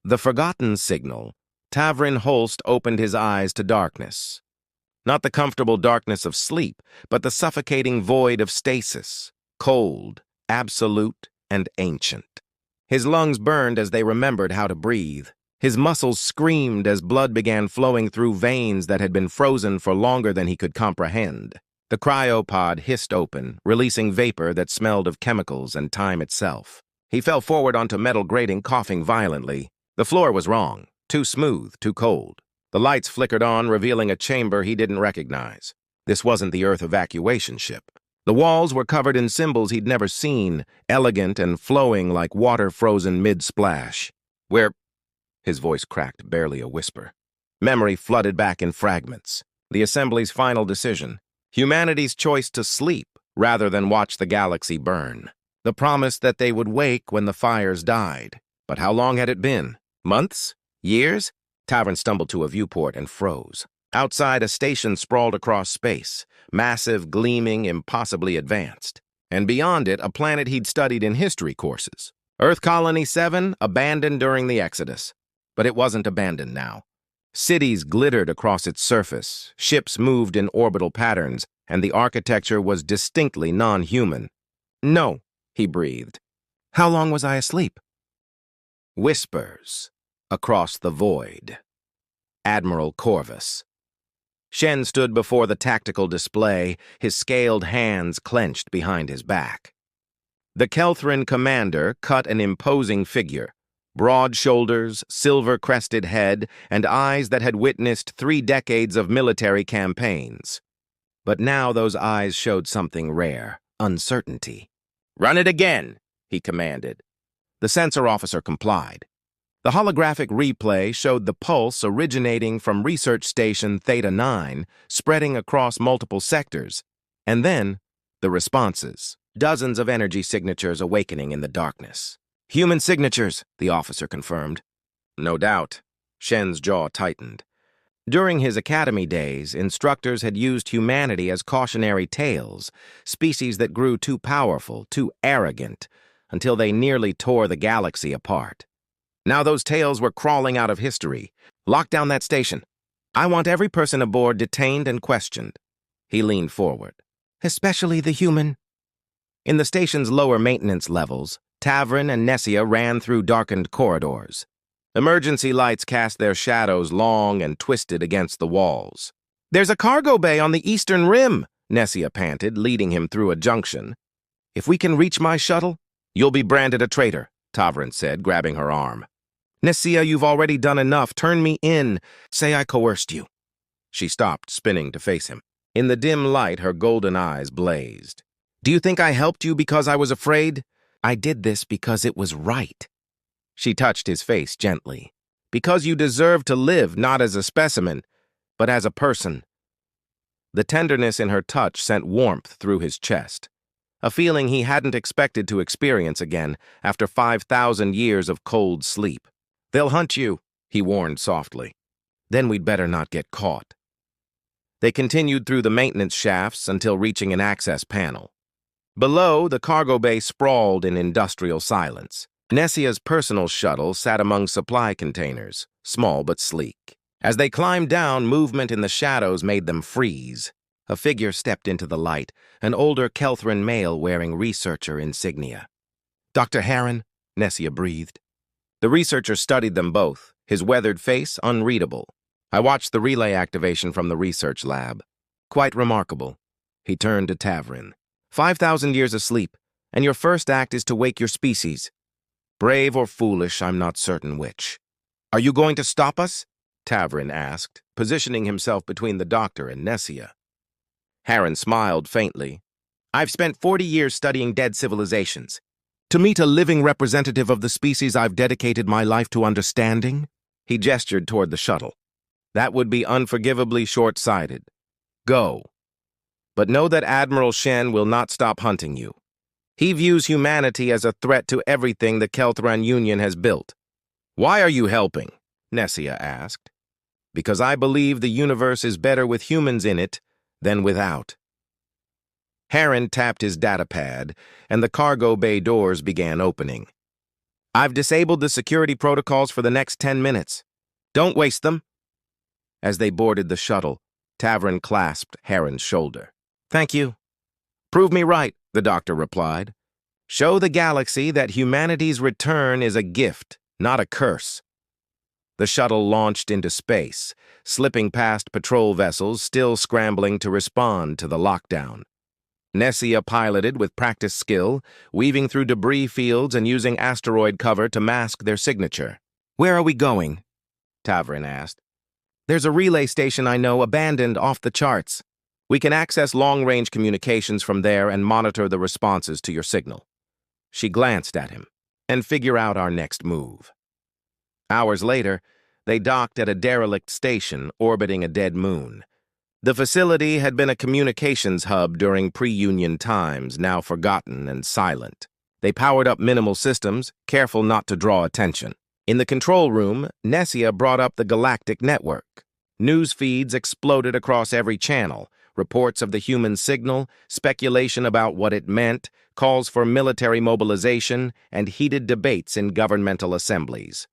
The forgotten signal. Tavrin Holst opened his eyes to darkness. Not the comfortable darkness of sleep, but the suffocating void of stasis, cold, absolute, and ancient. His lungs burned as they remembered how to breathe. His muscles screamed as blood began flowing through veins that had been frozen for longer than he could comprehend. The cryopod hissed open, releasing vapor that smelled of chemicals and time itself. He fell forward onto metal grating, coughing violently. The floor was wrong, too smooth, too cold. The lights flickered on, revealing a chamber he didn't recognize. This wasn't the Earth evacuation ship. The walls were covered in symbols he'd never seen, elegant and flowing like water frozen mid-splash. His voice cracked, barely a whisper. Memory flooded back in fragments. The Assembly's final decision. Humanity's choice to sleep rather than watch the galaxy burn. The promise that they would wake when the fires died. But how long had it been? Months? Years? Tavrin stumbled to a viewport and froze. Outside, a station sprawled across space, massive, gleaming, impossibly advanced. And beyond it, a planet he'd studied in history courses. Earth Colony 7, abandoned during the Exodus. But it wasn't abandoned now. Cities glittered across its surface, ships moved in orbital patterns, and the architecture was distinctly non-human. "No," he breathed. "How long was I asleep?" Whispers across the void. Admiral Corvus. Shen stood before the tactical display, his scaled hands clenched behind his back. The Kelthran commander cut an imposing figure. Broad shoulders, silver-crested head, and eyes that had witnessed 3 decades of military campaigns. But now those eyes showed something rare, uncertainty. "Run it again," he commanded. The sensor officer complied. The holographic replay showed the pulse originating from Research Station Theta 9, spreading across multiple sectors. And then, the responses. Dozens of energy signatures awakening in the darkness. "Human signatures," the officer confirmed. No doubt. Shen's jaw tightened. During his academy days, instructors had used humanity as cautionary tales, species that grew too powerful, too arrogant, until they nearly tore the galaxy apart. Now those tales were crawling out of history. "Lock down that station. I want every person aboard detained and questioned." He leaned forward. "Especially the human." In the station's lower maintenance levels, Tavrin and Nessia ran through darkened corridors. Emergency lights cast their shadows long and twisted against the walls. "There's a cargo bay on the eastern rim," Nessia panted, leading him through a junction. "If we can reach my shuttle, you'll be branded a traitor," Tavrin said, grabbing her arm. "Nessia, you've already done enough. Turn me in. Say I coerced you." She stopped, spinning to face him. In the dim light, her golden eyes blazed. "Do you think I helped you because I was afraid? I did this because it was right." She touched his face gently. "Because you deserve to live not as a specimen, but as a person." The tenderness in her touch sent warmth through his chest, a feeling he hadn't expected to experience again after 5,000 years of cold sleep. "They'll hunt you," he warned softly. "Then we'd better not get caught." They continued through the maintenance shafts until reaching an access panel. Below, the cargo bay sprawled in industrial silence. Nessia's personal shuttle sat among supply containers, small but sleek. As they climbed down, movement in the shadows made them freeze. A figure stepped into the light, an older Kelthran male wearing researcher insignia. "Dr. Harron," Nessia breathed. The researcher studied them both, his weathered face unreadable. "I watched the relay activation from the research lab. Quite remarkable." He turned to Tavrin. 5,000 years asleep, and your first act is to wake your species. Brave or foolish, I'm not certain which. "Are you going to stop us?" Tavrin asked, positioning himself between the doctor and Nessia. Harron smiled faintly. "I've spent 40 years studying dead civilizations. To meet a living representative of the species I've dedicated my life to understanding?" He gestured toward the shuttle. "That would be unforgivably short-sighted. Go. But know that Admiral Shen will not stop hunting you. He views humanity as a threat to everything the Kelthran Union has built." "Why are you helping?" Nessia asked. "Because I believe the universe is better with humans in it than without." Harron tapped his datapad, and the cargo bay doors began opening. I've disabled the security protocols for the next 10 minutes. Don't waste them. As they boarded the shuttle, Tavrin clasped Heron's shoulder. Thank you. Prove me right, the doctor replied. Show the galaxy that humanity's return is a gift, not a curse. The shuttle launched into space, slipping past patrol vessels still scrambling to respond to the lockdown. Nessia piloted with practiced skill, weaving through debris fields and using asteroid cover to mask their signature. Where are we going? Tavrin asked. There's a relay station I know abandoned off the charts. We can access long-range communications from there and monitor the responses to your signal. She glanced at him, and figure out our next move. Hours later, they docked at a derelict station orbiting a dead moon. The facility had been a communications hub during pre-Union times, now forgotten and silent. They powered up minimal systems, careful not to draw attention. In the control room, Nessia brought up the Galactic Network. News feeds exploded across every channel, reports of the human signal, speculation about what it meant, calls for military mobilization, and heated debates in governmental assemblies.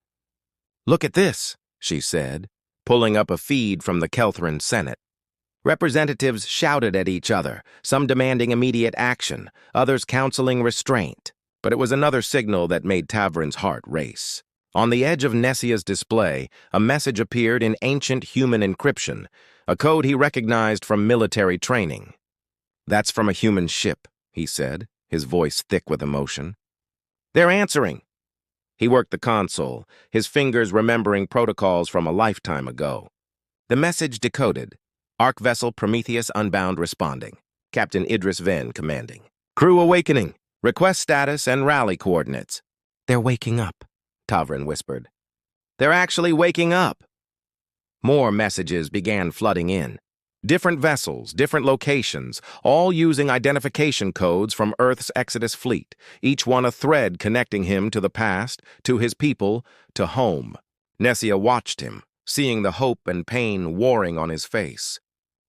Look at this, she said, pulling up a feed from the Kelthran Senate. Representatives shouted at each other, some demanding immediate action, others counseling restraint. But it was another signal that made Tavrin's heart race. On the edge of Nessia's display, a message appeared in ancient human encryption, a code he recognized from military training. That's from a human ship, he said, his voice thick with emotion. They're answering. He worked the console, his fingers remembering protocols from a lifetime ago. The message decoded. Arc Vessel Prometheus Unbound responding. Captain Idris Venn commanding. Crew awakening. Request status and rally coordinates. They're waking up, Tavrin whispered. They're actually waking up. More messages began flooding in. Different vessels, different locations, all using identification codes from Earth's Exodus fleet, each one a thread connecting him to the past, to his people, to home. Nessia watched him, seeing the hope and pain warring on his face.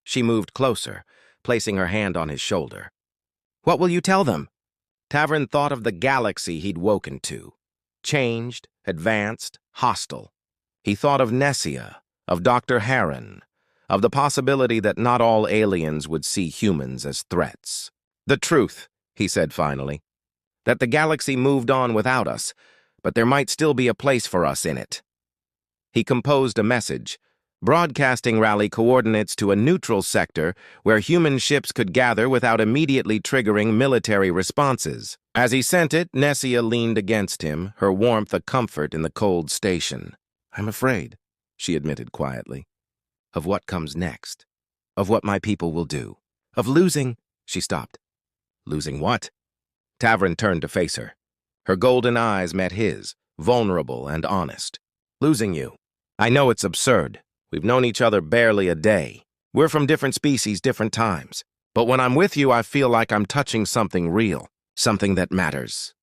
She moved closer, placing her hand on his shoulder. What will you tell them? Tavrin thought of the galaxy he'd woken to. Changed, advanced, hostile. He thought of Nessia, of Dr. Heron, of the possibility that not all aliens would see humans as threats. The truth, he said finally, that the galaxy moved on without us, but there might still be a place for us in it. He composed a message, broadcasting rally coordinates to a neutral sector where human ships could gather without immediately triggering military responses. As he sent it, Nessia leaned against him, her warmth a comfort in the cold station. I'm afraid, she admitted quietly, of what comes next, of what my people will do, of losing. She stopped. Losing what? Tavrin turned to face her. Her golden eyes met his, vulnerable and honest. Losing you. I know it's absurd. We've known each other barely a day. We're from different species, different times. But when I'm with you, I feel like I'm touching something real, something that matters.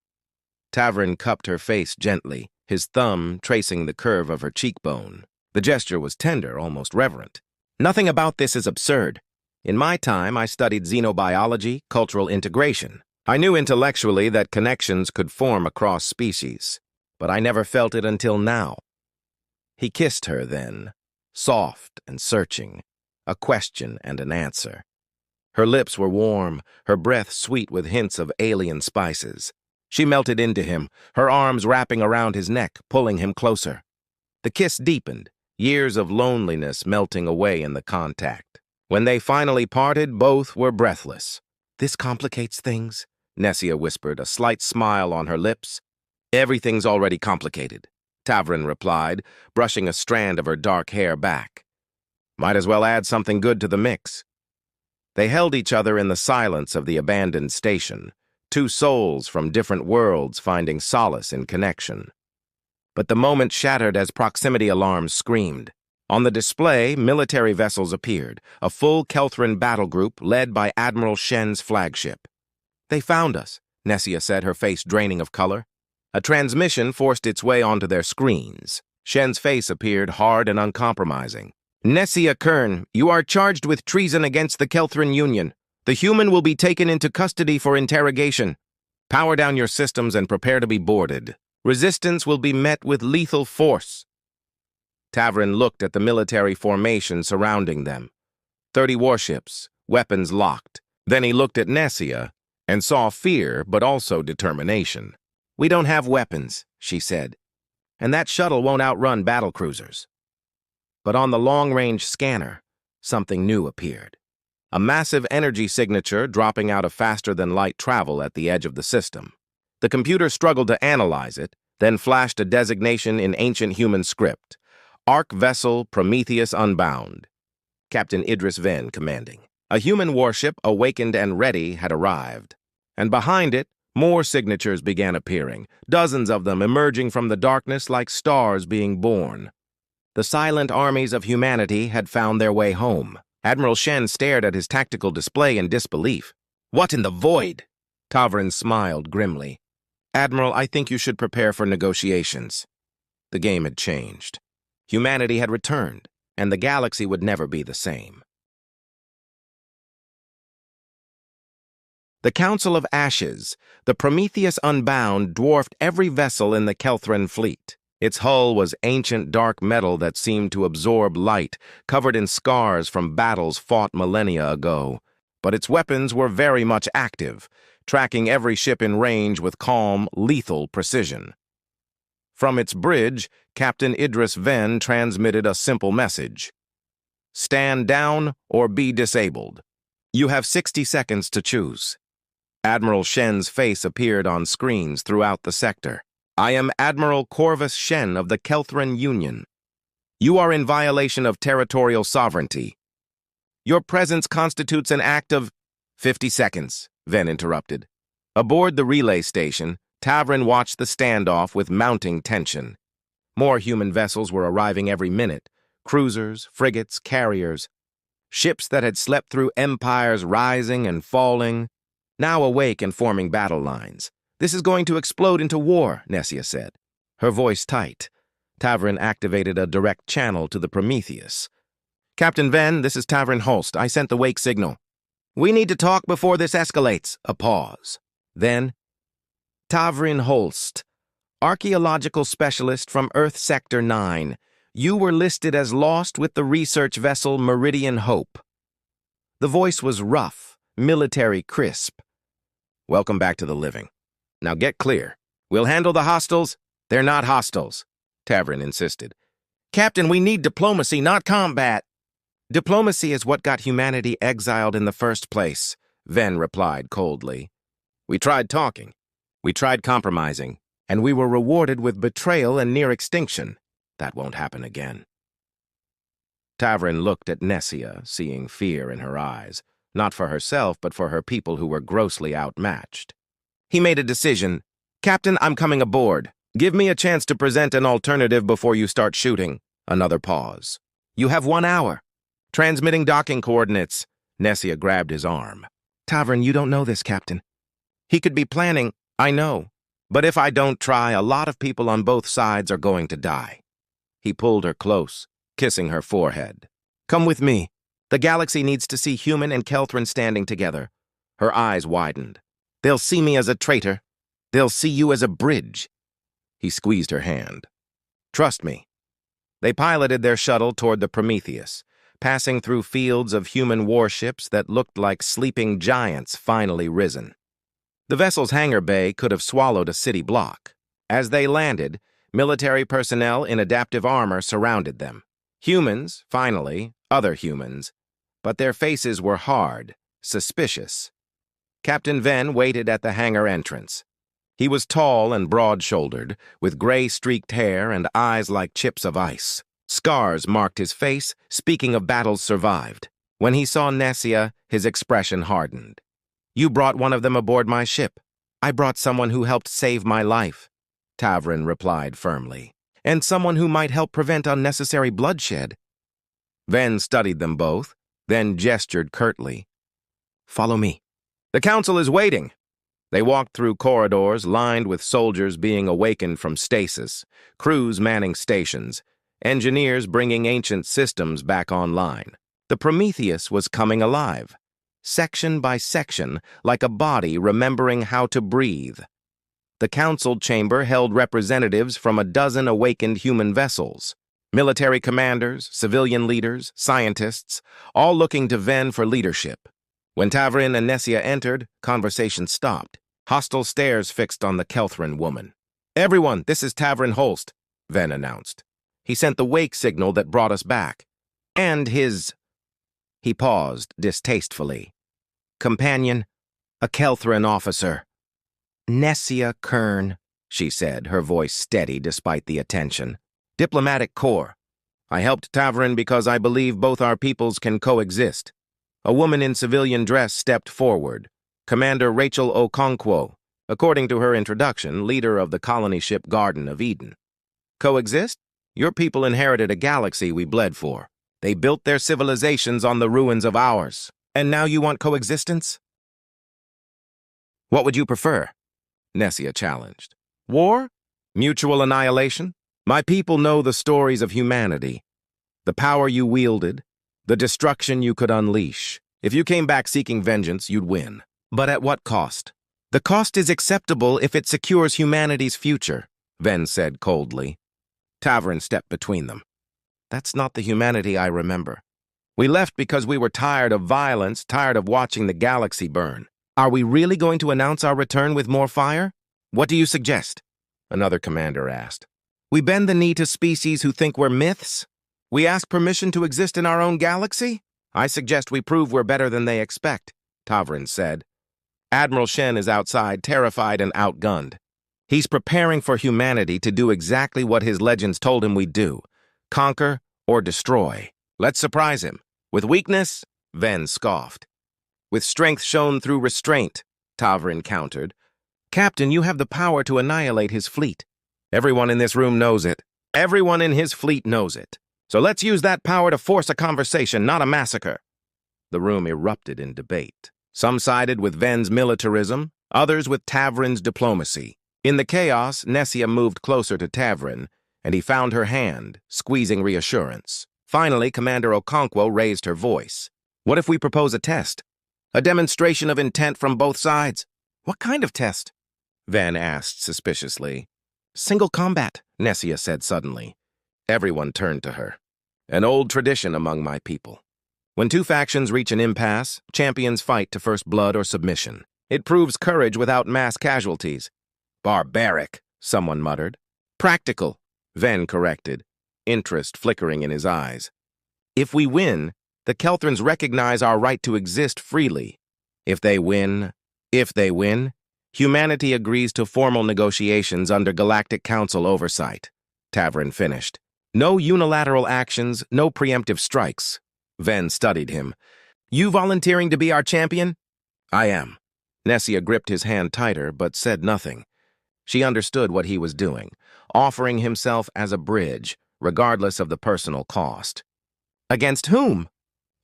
Tavrin cupped her face gently, his thumb tracing the curve of her cheekbone. The gesture was tender, almost reverent. Nothing about this is absurd. In my time, I studied xenobiology, cultural integration. I knew intellectually that connections could form across species, but I never felt it until now. He kissed her then, soft and searching, a question and an answer. Her lips were warm, her breath sweet with hints of alien spices. She melted into him, her arms wrapping around his neck, pulling him closer. The kiss deepened, years of loneliness melting away in the contact. When they finally parted, both were breathless. This complicates things, Nessia whispered, a slight smile on her lips. Everything's already complicated, Tavrin replied, brushing a strand of her dark hair back. Might as well add something good to the mix. They held each other in the silence of the abandoned station, two souls from different worlds finding solace in connection. But the moment shattered as proximity alarms screamed. On the display, military vessels appeared, a full Kelthran battle group led by Admiral Shen's flagship. They found us, Nessia said, her face draining of color. A transmission forced its way onto their screens. Shen's face appeared hard and uncompromising. Nessia Kern, you are charged with treason against the Kelthran Union. The human will be taken into custody for interrogation. Power down your systems and prepare to be boarded. Resistance will be met with lethal force. Tavrin looked at the military formation surrounding them. 30 warships, weapons locked. Then he looked at Nessia and saw fear, but also determination. "We don't have weapons," she said, "and that shuttle won't outrun battlecruisers." But on the long-range scanner, something new appeared. A massive energy signature dropping out of faster-than-light travel at the edge of the system. The computer struggled to analyze it, then flashed a designation in ancient human script. Ark Vessel Prometheus Unbound. Captain Idris Venn commanding. A human warship, awakened and ready, had arrived. And behind it, more signatures began appearing, dozens of them emerging from the darkness like stars being born. The silent armies of humanity had found their way home. Admiral Shen stared at his tactical display in disbelief. "What in the void?" Tavrin smiled grimly. "Admiral, I think you should prepare for negotiations." The game had changed. Humanity had returned, and the galaxy would never be the same. The Council of Ashes, the Prometheus Unbound, dwarfed every vessel in the Kelthran fleet. Its hull was ancient dark metal that seemed to absorb light, covered in scars from battles fought millennia ago. But its weapons were very much active, tracking every ship in range with calm, lethal precision. From its bridge, Captain Idris Venn transmitted a simple message. "Stand down or be disabled. You have 60 seconds to choose." Admiral Shen's face appeared on screens throughout the sector. "I am Admiral Corvus Shen of the Kelthran Union. You are in violation of territorial sovereignty. Your presence constitutes an act of—" 50 seconds, Venn interrupted. Aboard the relay station, Tavrin watched the standoff with mounting tension. More human vessels were arriving every minute. Cruisers, frigates, carriers. Ships that had slept through empires rising and falling, now awake and forming battle lines. "This is going to explode into war," Nessia said, her voice tight. Tavrin activated a direct channel to the Prometheus. "Captain Venn, this is Tavrin Holst. I sent the wake signal. We need to talk before this escalates." A pause. Then, "Tavrin Holst, archaeological specialist from Earth Sector 9. You were listed as lost with the research vessel Meridian Hope." The voice was rough, military crisp. "Welcome back to the living. Now get clear. We'll handle the hostiles." "They're not hostiles," Tavrin insisted. "Captain, we need diplomacy, not combat." "Diplomacy is what got humanity exiled in the first place," Venn replied coldly. "We tried talking. We tried compromising, and we were rewarded with betrayal and near extinction. That won't happen again." Tavrin looked at Nessia, seeing fear in her eyes, not for herself, but for her people who were grossly outmatched. He made a decision. "Captain, I'm coming aboard. Give me a chance to present an alternative before you start shooting." Another pause. "You have 1 hour. Transmitting docking coordinates." Nessia grabbed his arm. "Tavrin, you don't know this, Captain. He could be planning—" "I know. But if I don't try, a lot of people on both sides are going to die." He pulled her close, kissing her forehead. "Come with me. The galaxy needs to see human and Kelthran standing together." Her eyes widened. "They'll see me as a traitor. They'll see you as a bridge." He squeezed her hand. "Trust me." They piloted their shuttle toward the Prometheus, passing through fields of human warships that looked like sleeping giants finally risen. The vessel's hangar bay could have swallowed a city block. As they landed, military personnel in adaptive armor surrounded them. Humans, finally, other humans, but their faces were hard, suspicious. Captain Venn waited at the hangar entrance. He was tall and broad-shouldered, with gray-streaked hair and eyes like chips of ice. Scars marked his face, speaking of battles survived. When he saw Nessia, his expression hardened. "You brought one of them aboard my ship." "I brought someone who helped save my life," Tavrin replied firmly. "And someone who might help prevent unnecessary bloodshed." Venn studied them both, then gestured curtly. "Follow me." "The council is waiting." They walked through corridors lined with soldiers being awakened from stasis, crews manning stations, engineers bringing ancient systems back online. The Prometheus was coming alive, section by section, like a body remembering how to breathe. The council chamber held representatives from a dozen awakened human vessels. Military commanders, civilian leaders, scientists, all looking to Ven for leadership. When Tavrin and Nessia entered, conversation stopped. Hostile stares fixed on the Kelthran woman. "Everyone, this is Tavrin Holst," Ven announced. "He sent the wake signal that brought us back. And his—" He paused distastefully. "Companion, a Kelthran officer." "Nessia Kern," she said, her voice steady despite the attention. "Diplomatic Corps. I helped Tavrin because I believe both our peoples can coexist." A woman in civilian dress stepped forward. Commander Rachel Okonkwo, according to her introduction, leader of the colony ship Garden of Eden. "Coexist? Your people inherited a galaxy we bled for. They built their civilizations on the ruins of ours. And now you want coexistence?" "What would you prefer?" Nessia challenged. "War? Mutual annihilation? My people know the stories of humanity. The power you wielded, the destruction you could unleash. If you came back seeking vengeance, you'd win. But at what cost?" "The cost is acceptable if it secures humanity's future," Ven said coldly. Tavrin stepped between them. "That's not the humanity I remember. We left because we were tired of violence, tired of watching the galaxy burn. Are we really going to announce our return with more fire? What do you suggest?" Another commander asked. "We bend the knee to species who think we're myths? We ask permission to exist in our own galaxy? I suggest we prove we're better than they expect," Tavrin said. "Admiral Shen is outside, terrified and outgunned. He's preparing for humanity to do exactly what his legends told him we'd do. Conquer or destroy. Let's surprise him. With weakness?" Ven scoffed. "With strength shown through restraint," Tavrin countered. "Captain, you have the power to annihilate his fleet. Everyone in this room knows it. Everyone in his fleet knows it. So let's use that power to force a conversation, not a massacre." The room erupted in debate. Some sided with Ven's militarism, others with Tavrin's diplomacy. In the chaos, Nessia moved closer to Tavrin, and he found her hand, squeezing reassurance. Finally, Commander Okonkwo raised her voice. "What if we propose a test? A demonstration of intent from both sides?" "What kind of test?" Ven asked suspiciously. "Single combat," Nessia said suddenly. Everyone turned to her. "An old tradition among my people. When two factions reach an impasse, champions fight to first blood or submission. It proves courage without mass casualties." "Barbaric," someone muttered. "Practical," Ven corrected, interest flickering in his eyes. "If we win, the Kelthrans recognize our right to exist freely. If they win, humanity agrees to formal negotiations under Galactic Council oversight," Tavrin finished. "No unilateral actions, no preemptive strikes." Ven studied him. "You volunteering to be our champion?" "I am." Nessia gripped his hand tighter, but said nothing. She understood what he was doing, offering himself as a bridge, regardless of the personal cost. "Against whom?"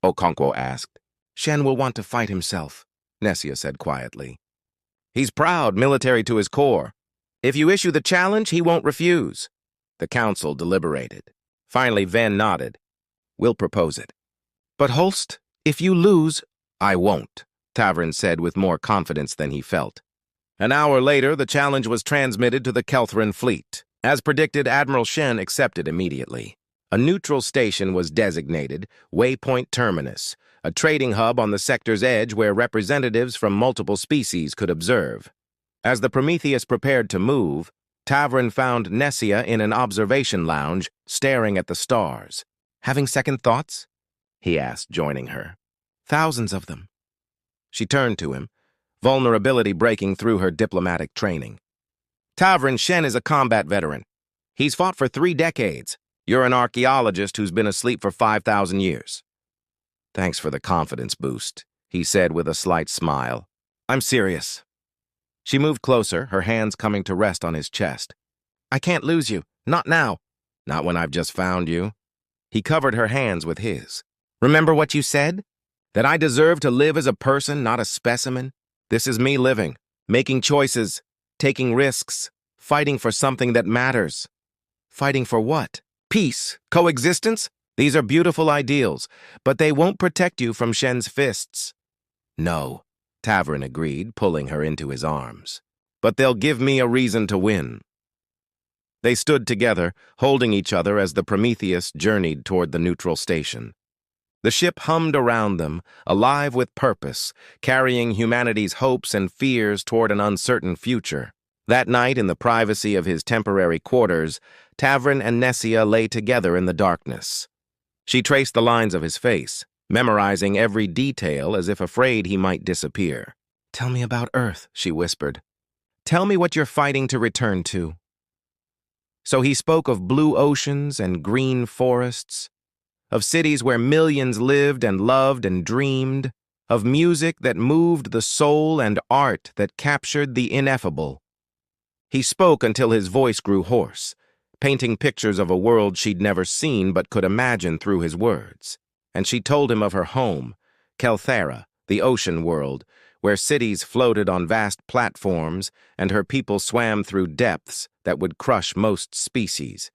Okonkwo asked. "Shen will want to fight himself," Nessia said quietly. "He's proud, military to his core. If you issue the challenge, he won't refuse." The council deliberated. Finally, Ven nodded. "We'll propose it." "But Holst, if you lose—" "I won't," Tavrin said with more confidence than he felt. An hour later, the challenge was transmitted to the Kelthran fleet. As predicted, Admiral Shen accepted immediately. A neutral station was designated, Waypoint Terminus, a trading hub on the sector's edge where representatives from multiple species could observe. As the Prometheus prepared to move, Tavrin found Nessia in an observation lounge, staring at the stars. "Having second thoughts?" he asked, joining her. "Thousands of them." She turned to him, vulnerability breaking through her diplomatic training. "Tavrin, Shen is a combat veteran. He's fought for 3 decades. You're an archaeologist who's been asleep for 5,000 years. "Thanks for the confidence boost," he said with a slight smile. "I'm serious." She moved closer, her hands coming to rest on his chest. "I can't lose you. Not now." "Not when I've just found you." He covered her hands with his. "Remember what you said? That I deserve to live as a person, not a specimen? This is me living, making choices, taking risks, fighting for something that matters." "Fighting for what? Peace? Coexistence? These are beautiful ideals, but they won't protect you from Shen's fists." "No," Tavrin agreed, pulling her into his arms. but they'll give me a reason to win." They stood together, holding each other as the Prometheus journeyed toward the neutral station. The ship hummed around them, alive with purpose, carrying humanity's hopes and fears toward an uncertain future. That night, in the privacy of his temporary quarters, Tavrin and Nessia lay together in the darkness. She traced the lines of his face, memorizing every detail as if afraid he might disappear. "Tell me about Earth," she whispered. "Tell me what you're fighting to return to." So he spoke of blue oceans and green forests, of cities where millions lived and loved and dreamed, of music that moved the soul and art that captured the ineffable. He spoke until his voice grew hoarse, painting pictures of a world she'd never seen but could imagine through his words. And she told him of her home, Kelthera, the ocean world, where cities floated on vast platforms and her people swam through depths that would crush most species.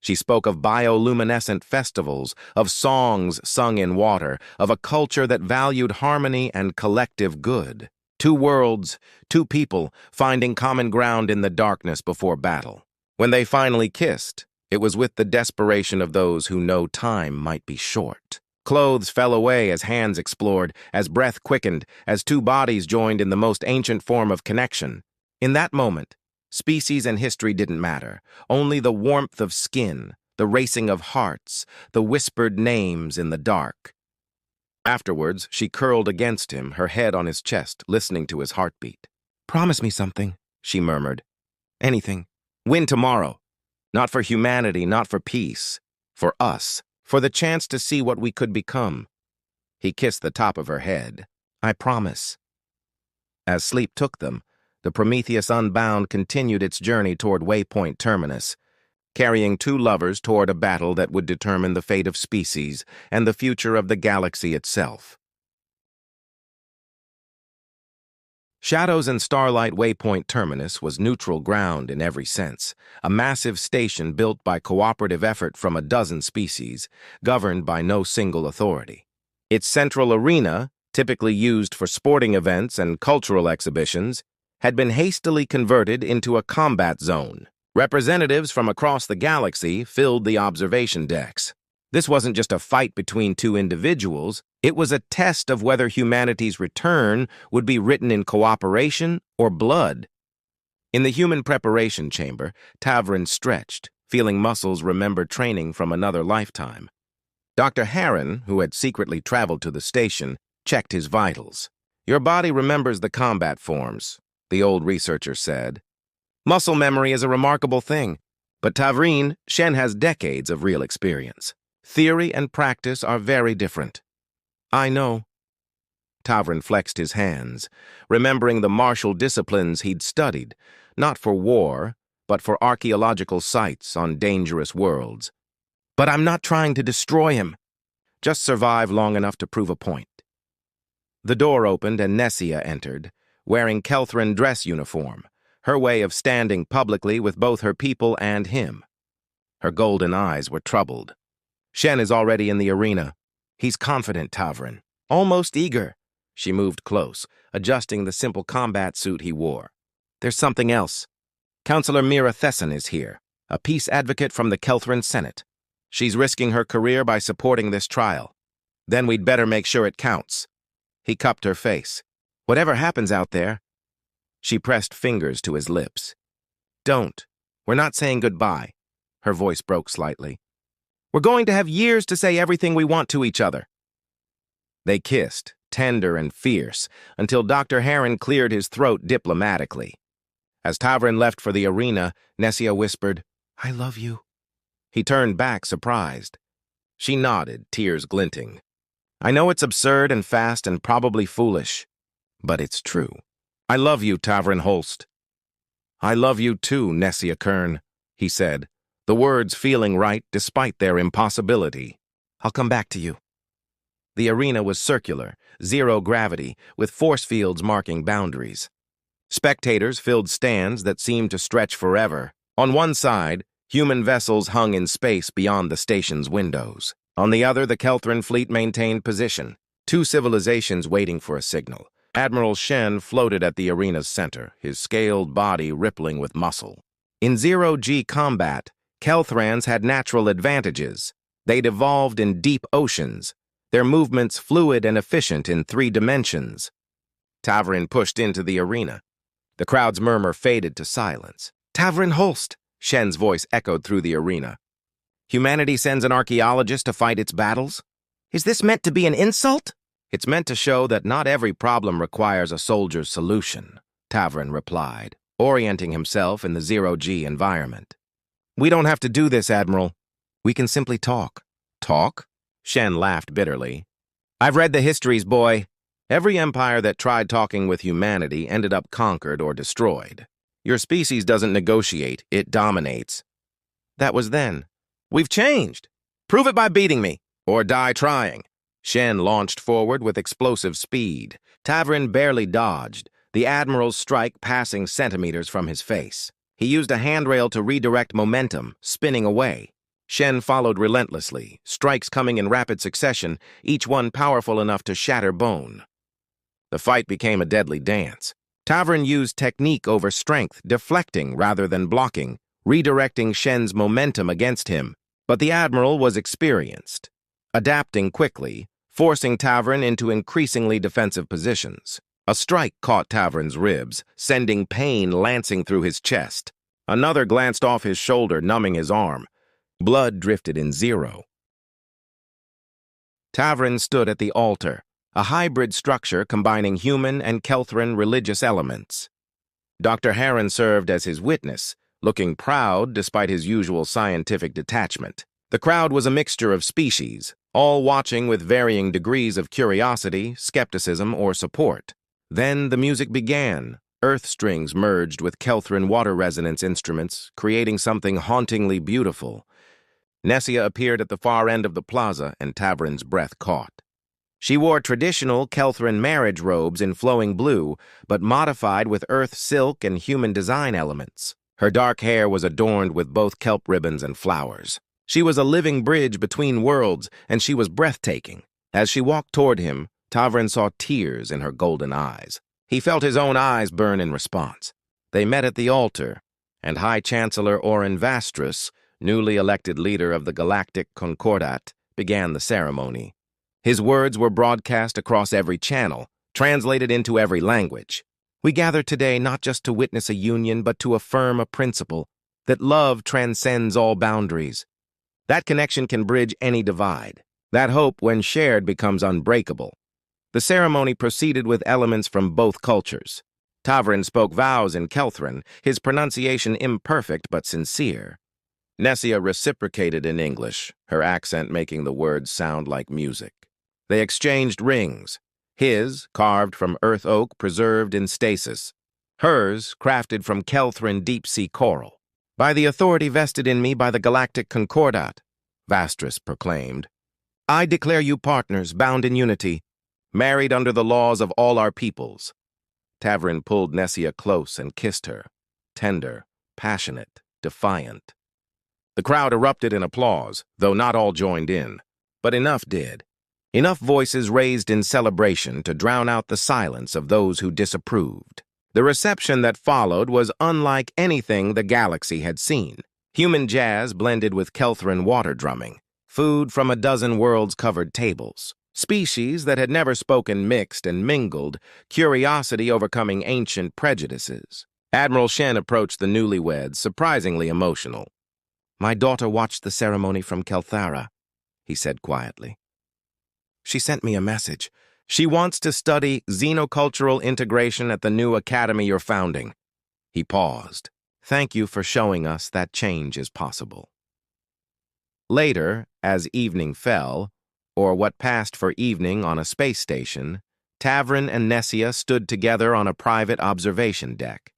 She spoke of bioluminescent festivals, of songs sung in water, of a culture that valued harmony and collective good. Two worlds, two people, finding common ground in the darkness before battle. When they finally kissed, it was with the desperation of those who know time might be short. Clothes fell away as hands explored, as breath quickened, as two bodies joined in the most ancient form of connection. In that moment, species and history didn't matter, only the warmth of skin, the racing of hearts, the whispered names in the dark. Afterwards, she curled against him, her head on his chest, listening to his heartbeat. "Promise me something," she murmured. "Anything. Win tomorrow. Not for humanity, not for peace. For us. For the chance to see what we could become." He kissed the top of her head. "I promise." As sleep took them, the Prometheus Unbound continued its journey toward Waypoint Terminus, carrying two lovers toward a battle that would determine the fate of species and the future of the galaxy itself. Shadows and Starlight Waypoint Terminus was neutral ground in every sense, a massive station built by cooperative effort from a dozen species, governed by no single authority. Its central arena, typically used for sporting events and cultural exhibitions, had been hastily converted into a combat zone. Representatives from across the galaxy filled the observation decks. This wasn't just a fight between two individuals, it was a test of whether humanity's return would be written in cooperation or blood. In the human preparation chamber, Tavrin stretched, feeling muscles remember training from another lifetime. Dr. Harron, who had secretly traveled to the station, checked his vitals. "Your body remembers the combat forms," the old researcher said. "Muscle memory is a remarkable thing, but Tavrin, Shen has decades of real experience. Theory and practice are very different." "I know." Tavrin flexed his hands, remembering the martial disciplines he'd studied, not for war, but for archaeological sites on dangerous worlds. "But I'm not trying to destroy him. Just survive long enough to prove a point." The door opened and Nessia entered, wearing Kelthran dress uniform, her way of standing publicly with both her people and him. Her golden eyes were troubled. "Shen is already in the arena. He's confident, Tavrin. Almost eager." She moved close, adjusting the simple combat suit he wore. "There's something else. Counselor Mira Thesson is here, a peace advocate from the Kelthran Senate. She's risking her career by supporting this trial. Then we'd better make sure it counts." He cupped her face. "Whatever happens out there..." She pressed fingers to his lips. "Don't. We're not saying goodbye." Her voice broke slightly. "We're going to have years to say everything we want to each other." They kissed, tender and fierce, until Dr. Harron cleared his throat diplomatically. As Tavrin left for the arena, Nessia whispered, "I love you." He turned back, surprised. She nodded, tears glinting. "I know it's absurd and fast and probably foolish, but it's true. I love you, Tavrin Holst." "I love you too, Nessia Kern," he said, the words feeling right despite their impossibility. "I'll come back to you." The arena was circular, zero gravity, with force fields marking boundaries. Spectators filled stands that seemed to stretch forever. On one side, human vessels hung in space beyond the station's windows. On the other, the Kelthran fleet maintained position, two civilizations waiting for a signal. Admiral Shen floated at the arena's center, his scaled body rippling with muscle. In zero-G combat, Kelthrans had natural advantages. They'd evolved in deep oceans, their movements fluid and efficient in 3 dimensions. Tavrin pushed into the arena. The crowd's murmur faded to silence. "Tavrin Holst!" Shen's voice echoed through the arena. "Humanity sends an archaeologist to fight its battles? Is this meant to be an insult?" "It's meant to show that not every problem requires a soldier's solution," Tavrin replied, orienting himself in the zero-G environment. "We don't have to do this, Admiral. We can simply talk." "Talk?" Shen laughed bitterly. "I've read the histories, boy. Every empire that tried talking with humanity ended up conquered or destroyed. Your species doesn't negotiate, it dominates. That was then. We've changed. Prove it by beating me, or die trying." Shen launched forward with explosive speed. Tavrin barely dodged, the Admiral's strike passing centimeters from his face. He used a handrail to redirect momentum, spinning away. Shen followed relentlessly, strikes coming in rapid succession, each one powerful enough to shatter bone. The fight became a deadly dance. Tavrin used technique over strength, deflecting rather than blocking, redirecting Shen's momentum against him. But the Admiral was experienced, adapting quickly, forcing Tavrin into increasingly defensive positions. A strike caught Tavrin's ribs, sending pain lancing through his chest. Another glanced off his shoulder, numbing his arm. Blood drifted in zero. Tavrin stood at the altar, a hybrid structure combining human and Kelthran religious elements. Dr. Heron served as his witness, looking proud despite his usual scientific detachment. The crowd was a mixture of species, all watching with varying degrees of curiosity, skepticism, or support. Then the music began. Earth strings merged with Kelthran water resonance instruments, creating something hauntingly beautiful. Nessia appeared at the far end of the plaza, and Tavrin's breath caught. She wore traditional Kelthran marriage robes in flowing blue, but modified with earth silk and human design elements. Her dark hair was adorned with both kelp ribbons and flowers. She was a living bridge between worlds, and she was breathtaking. As she walked toward him, Tavrin saw tears in her golden eyes. He felt his own eyes burn in response. They met at the altar, and High Chancellor Orin Vastris, newly elected leader of the Galactic Concordat, began the ceremony. His words were broadcast across every channel, translated into every language. "We gather today not just to witness a union, but to affirm a principle, that love transcends all boundaries. That connection can bridge any divide. That hope, when shared, becomes unbreakable." The ceremony proceeded with elements from both cultures. Tavrin spoke vows in Kelthran, his pronunciation imperfect but sincere. Nessia reciprocated in English, her accent making the words sound like music. They exchanged rings, his, carved from earth oak preserved in stasis, hers, crafted from Kelthran deep-sea coral. "By the authority vested in me by the Galactic Concordat," Vastris proclaimed, "I declare you partners bound in unity, married under the laws of all our peoples." Tavrin pulled Nessia close and kissed her, tender, passionate, defiant. The crowd erupted in applause, though not all joined in. But enough did. Enough voices raised in celebration to drown out the silence of those who disapproved. The reception that followed was unlike anything the galaxy had seen. Human jazz blended with Kelthran water drumming, food from a dozen worlds-covered tables. Species that had never spoken mixed and mingled, curiosity overcoming ancient prejudices. Admiral Shen approached the newlyweds, surprisingly emotional. "My daughter watched the ceremony from Kelthara," he said quietly. "She sent me a message. She wants to study xenocultural integration at the new academy you're founding." He paused. "Thank you for showing us that change is possible." Later, as evening fell, or what passed for evening on a space station, Tavrin and Nessia stood together on a private observation deck.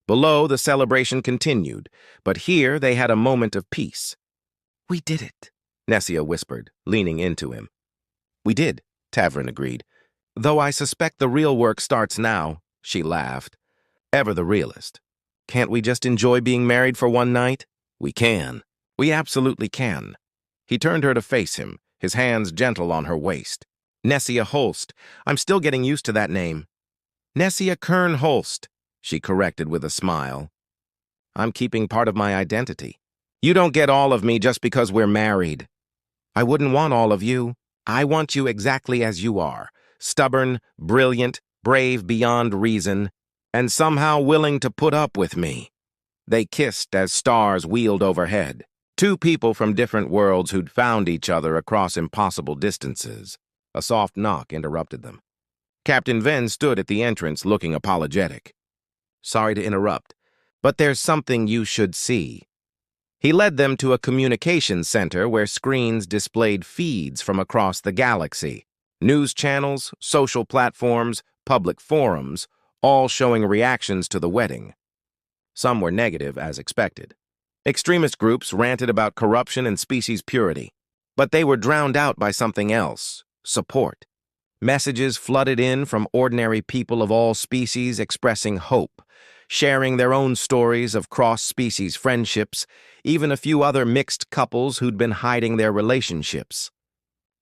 Below, the celebration continued, but here they had a moment of peace. "We did it," Nessia whispered, leaning into him. "We did," Tavrin agreed. "Though I suspect the real work starts now," she laughed. "Ever the realist. Can't we just enjoy being married for one night? We can. We absolutely can." He turned her to face him, his hands gentle on her waist. "Nessia Holst. I'm still getting used to that name. Nessia Kern-Holst, she corrected with a smile. I'm keeping part of my identity. You don't get all of me just because we're married. I wouldn't want all of you. I want you exactly as you are. Stubborn, brilliant, brave beyond reason, and somehow willing to put up with me. They kissed as stars wheeled overhead. Two people from different worlds who'd found each other across impossible distances. A soft knock interrupted them. Captain Venn stood at the entrance looking apologetic. Sorry to interrupt, but there's something you should see. He led them to a communications center where screens displayed feeds from across the galaxy. News channels, social platforms, public forums, all showing reactions to the wedding. Some were negative, as expected. Extremist groups ranted about corruption and species purity. But they were drowned out by something else: support. Messages flooded in from ordinary people of all species expressing hope, sharing their own stories of cross-species friendships, even a few other mixed couples who'd been hiding their relationships.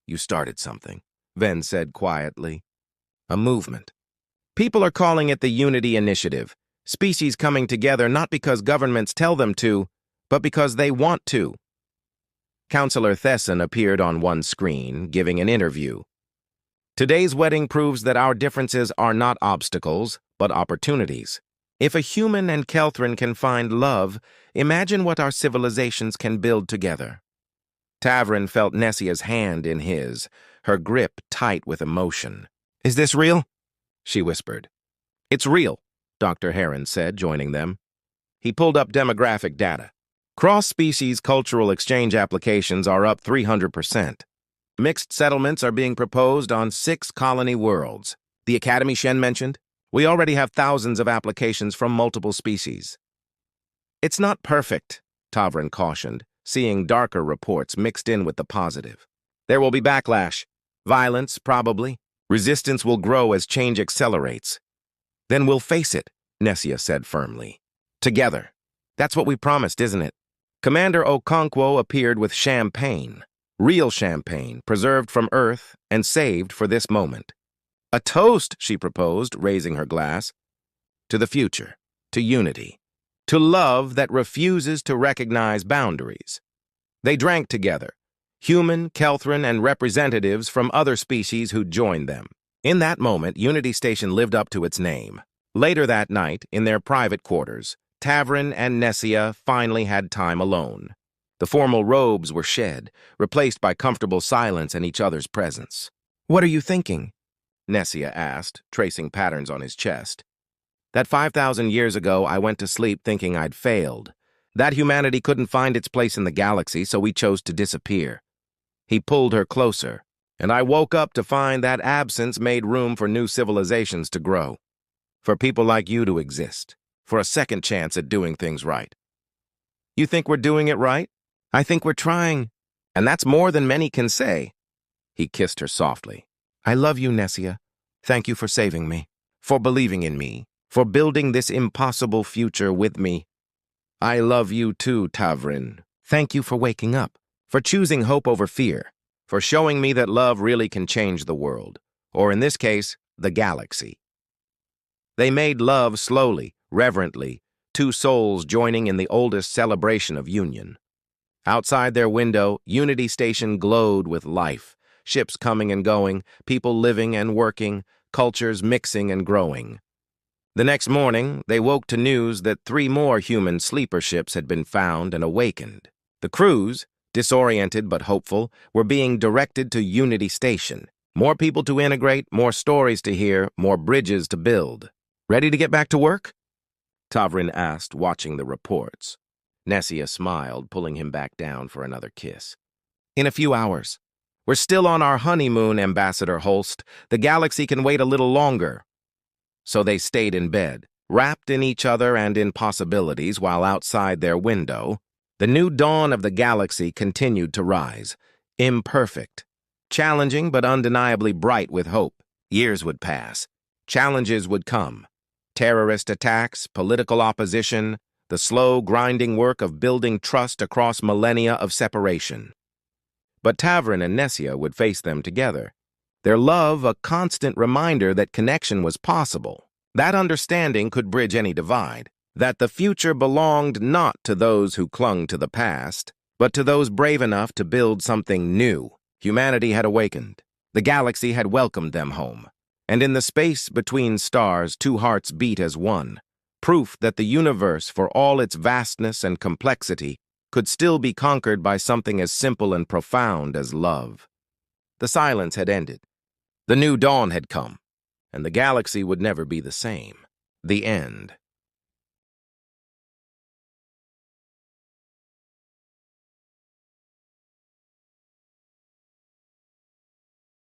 You started something, Venn said quietly. A movement. People are calling it the Unity Initiative, species coming together not because governments tell them to, but because they want to. Counselor Thesson appeared on one screen, giving an interview. Today's wedding proves that our differences are not obstacles, but opportunities. If a human and Kelthran can find love, imagine what our civilizations can build together. Tavrin felt Nessia's hand in his, her grip tight with emotion. Is this real? She whispered. It's real, Dr. Heron said, joining them. He pulled up demographic data. Cross-species cultural exchange applications are up 300%. Mixed settlements are being proposed on 6 colony worlds. The Academy Shen mentioned? We already have thousands of applications from multiple species. It's not perfect, Tavrin cautioned, seeing darker reports mixed in with the positive. There will be backlash. Violence, probably. Resistance will grow as change accelerates. Then we'll face it, Nessia said firmly. Together. That's what we promised, isn't it? Commander Okonkwo appeared with champagne. Real champagne, preserved from Earth and saved for this moment. A toast, she proposed, raising her glass. To the future, to unity, to love that refuses to recognize boundaries. They drank together, human, Kelthran, and representatives from other species who joined them. In that moment, Unity Station lived up to its name. Later that night, in their private quarters, Tavrin and Nessia finally had time alone. The formal robes were shed, replaced by comfortable silence and each other's presence. What are you thinking? Nessia asked, tracing patterns on his chest. That 5,000 years ago, I went to sleep thinking I'd failed. That humanity couldn't find its place in the galaxy, so we chose to disappear. He pulled her closer, and I woke up to find that absence made room for new civilizations to grow. For people like you to exist. For a second chance at doing things right. You think we're doing it right? I think we're trying. And that's more than many can say. He kissed her softly. I love you, Nessia. Thank you for saving me. For believing in me. For building this impossible future with me. I love you too, Tavrin. Thank you for waking up. For choosing hope over fear. For showing me that love really can change the world. Or in this case, the galaxy. They made love slowly, reverently, two souls joining in the oldest celebration of union. Outside their window, Unity Station glowed with life, ships coming and going, people living and working, cultures mixing and growing. The next morning, they woke to news that 3 more human sleeper ships had been found and awakened. The crews, disoriented but hopeful, were being directed to Unity Station. More people to integrate, more stories to hear, more bridges to build. Ready to get back to work? Tavrin asked, watching the reports. Nessia smiled, pulling him back down for another kiss. In a few hours. We're still on our honeymoon, Ambassador Holst. The galaxy can wait a little longer. So they stayed in bed, wrapped in each other and in possibilities, while outside their window, the new dawn of the galaxy continued to rise. Imperfect. Challenging but undeniably bright with hope. Years would pass. Challenges would come. Terrorist attacks, political opposition, the slow, grinding work of building trust across millennia of separation. But Tavrin and Nessia would face them together, their love a constant reminder that connection was possible. That understanding could bridge any divide, that the future belonged not to those who clung to the past, but to those brave enough to build something new. Humanity had awakened. The galaxy had welcomed them home. And in the space between stars, two hearts beat as one, proof that the universe, for all its vastness and complexity, could still be conquered by something as simple and profound as love. The silence had ended. The new dawn had come, and the galaxy would never be the same. The end.